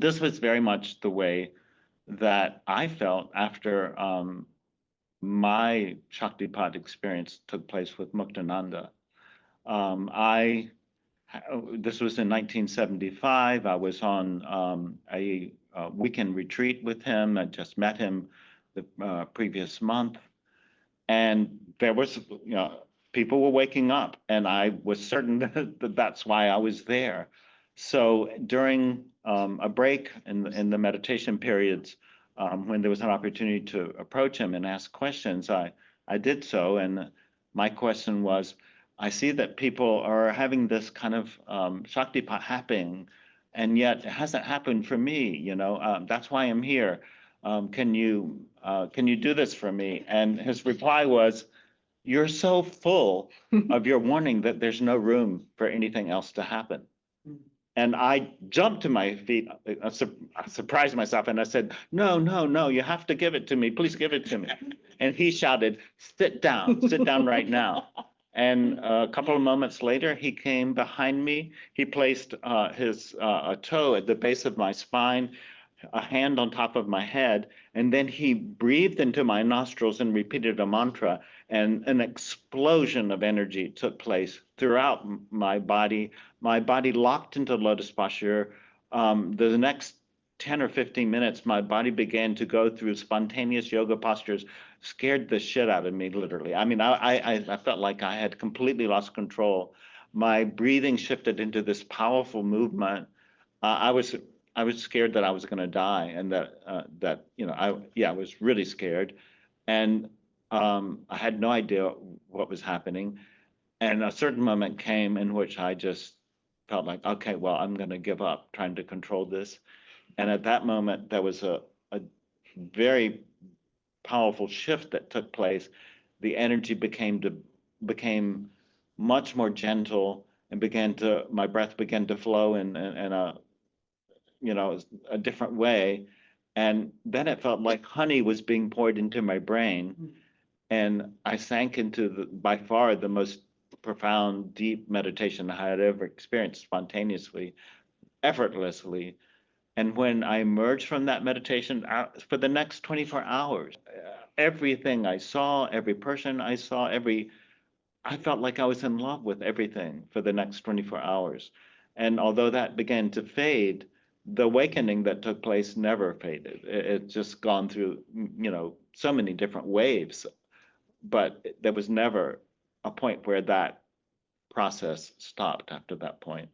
this was very much the way that I felt after my Shaktipat experience took place with Muktananda. This was in 1975. I was on a weekend retreat with him. I just met him the previous month, and there was, people were waking up, and I was certain that that's why I was there. So during a break in the meditation periods, when there was an opportunity to approach him and ask questions, I did so, and my question was, I see that people are having this kind of Shaktipat happening, and yet it hasn't happened for me. That's why I'm here. Can you do this for me? And his reply was, "You're so full of your warning that there's no room for anything else to happen." And I jumped to my feet, I surprised myself, and I said, "No, no, no, you have to give it to me. Please give it to me." And he shouted, sit down right now." And a couple of moments later, he came behind me. He placed his a toe at the base of my spine, a hand on top of my head, and then he breathed into my nostrils and repeated a mantra, and an explosion of energy took place throughout my body. My body locked into lotus posture. The next 10 or 15 minutes, my body began to go through spontaneous yoga postures, scared the shit out of me, literally. I mean, I felt like I had completely lost control. My breathing shifted into this powerful movement. I was scared that I was going to die, and that I was really scared, and I had no idea what was happening. And a certain moment came in which I just felt like, okay, well, I'm going to give up trying to control this. And at that moment, there was a very powerful shift that took place. The energy became much more gentle, and my breath began to flow in a different way. And then it felt like honey was being poured into my brain. And I sank into by far the most profound, deep meditation I had ever experienced, spontaneously, effortlessly. And when I emerged from that meditation, for the next 24 hours, everything I saw, every person I saw, I felt like I was in love with everything for the next 24 hours. And although that began to fade, the awakening that took place never faded. It's just gone through, so many different waves, but there was never a point where that process stopped after that point.